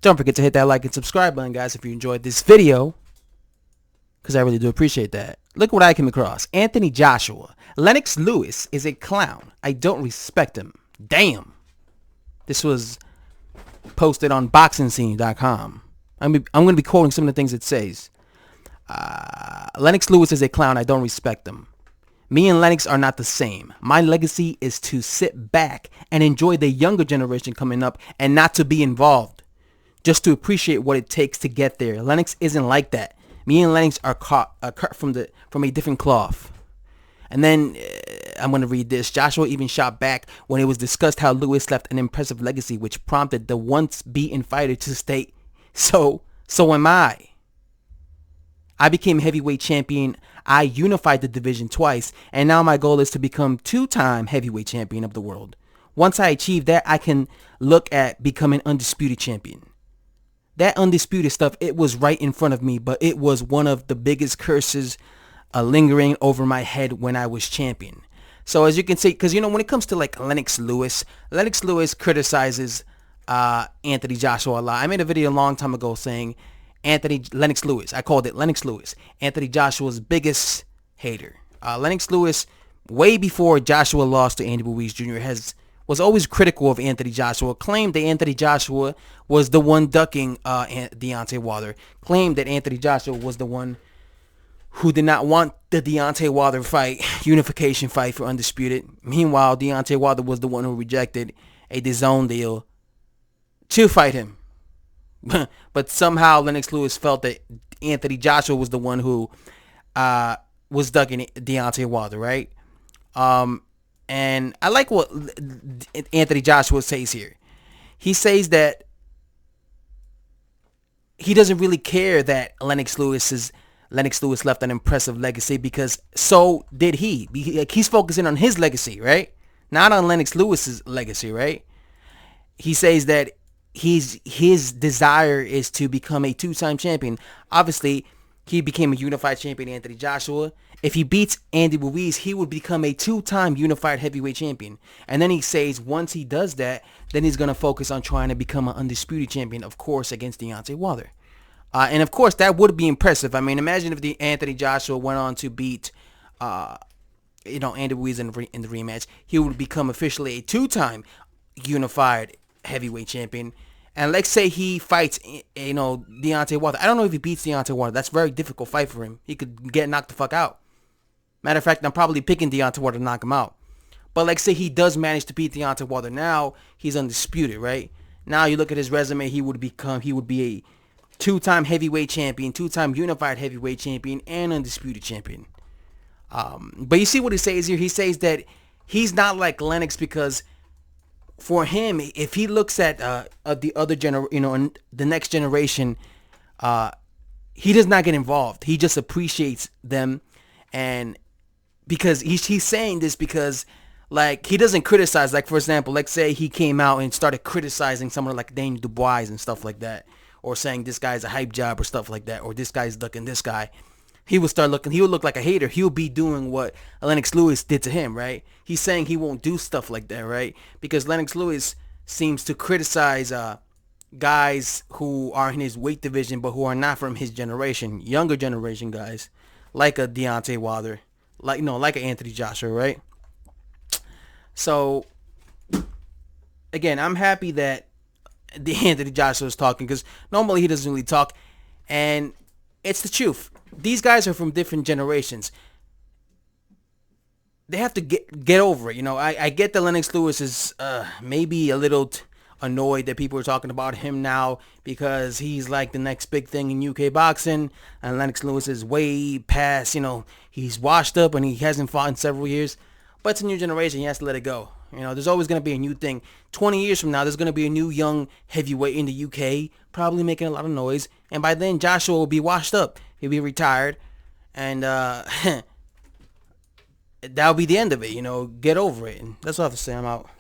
Don't forget to hit that like and subscribe button, guys, if you enjoyed this video, because I really do appreciate that. Look what I came across. Anthony Joshua. Lennox Lewis is a clown. I don't respect him. Damn. This was posted on boxingscene.com. I'm going to be quoting some of the things it says. Lennox Lewis is a clown. I don't respect him. Me and Lennox are not the same. My legacy is to sit back and enjoy the younger generation coming up and not to be involved. Just to appreciate what it takes to get there. Lennox isn't like that. Me and Lennox are cut from a different cloth. And then I'm going to read this. Joshua even shot back when it was discussed how Lewis left an impressive legacy, which prompted the once beaten fighter to state, so am I. I became heavyweight champion. I unified the division twice, and now my goal is to become two-time heavyweight champion of the world. Once I achieve that, I can look at becoming undisputed champion. That undisputed stuff, it was right in front of me, but it was one of the biggest curses lingering over my head when I was champion. So as you can see, because when it comes to like Lennox Lewis criticizes Anthony Joshua a lot. I made a video a long time ago saying Lennox Lewis. I called it Lennox Lewis, Anthony Joshua's biggest hater. Lennox Lewis, way before Joshua lost to Andy Ruiz Jr., was always critical of Anthony Joshua, claimed that Anthony Joshua was the one ducking Deontay Wilder, claimed that Anthony Joshua was the one who did not want the Deontay Wilder fight, unification fight for Undisputed. Meanwhile, Deontay Wilder was the one who rejected a DAZN deal to fight him. But somehow Lennox Lewis felt that Anthony Joshua was the one who was ducking Deontay Wilder, right? And I like what Anthony Joshua says here. He says that he doesn't really care that Lennox Lewis left an impressive legacy, because so did he. He's focusing on his legacy, right? Not on Lennox Lewis's legacy, right? He says that his desire is to become a two-time champion. Obviously, he became a unified champion, Anthony Joshua. If he beats Andy Ruiz, he would become a two-time unified heavyweight champion. And then he says once he does that, then he's going to focus on trying to become an undisputed champion, of course, against Deontay Wilder. And of course, that would be impressive. I mean, imagine if Anthony Joshua went on to beat, Andy Ruiz in the rematch. He would become officially a two-time unified heavyweight champion. And let's say he fights, Deontay Wilder. I don't know if he beats Deontay Wilder. That's a very difficult fight for him. He could get knocked the fuck out. Matter of fact, I'm probably picking Deontay Wilder to knock him out. But let's say he does manage to beat Deontay Wilder. Now he's undisputed, right? Now you look at his resume. He would be a two-time heavyweight champion, two-time unified heavyweight champion, and undisputed champion. But you see what he says here? He says that he's not like Lennox because for him, if he looks at the other the next generation, he does not get involved. He just appreciates them, and because he's saying this because like he doesn't criticize. Like for example, let's say he came out and started criticizing someone like Daniel Dubois and stuff like that, or saying this guy's a hype job or stuff like that, or this guy's ducking this guy. He would look like a hater. He would be doing what Lennox Lewis did to him, right? He's saying he won't do stuff like that, right? Because Lennox Lewis seems to criticize guys who are in his weight division but who are not from his generation, younger generation guys, like a Deontay Wilder, like a Anthony Joshua, right? So again, I'm happy that the Anthony Joshua is talking, because normally he doesn't really talk, and it's the truth. These guys are from different generations. They have to get over it. I get that Lennox Lewis is maybe a little annoyed that people are talking about him now because he's like the next big thing in UK boxing, and Lennox Lewis is way past, he's washed up and he hasn't fought in several years. But it's a new generation. He has to let it go. There's always going to be a new thing. 20 years from now, there's going to be a new young heavyweight in the UK, probably making a lot of noise. And by then, Joshua will be washed up. He'll be retired. And that'll be the end of it. Get over it. And that's all I have to say. I'm out.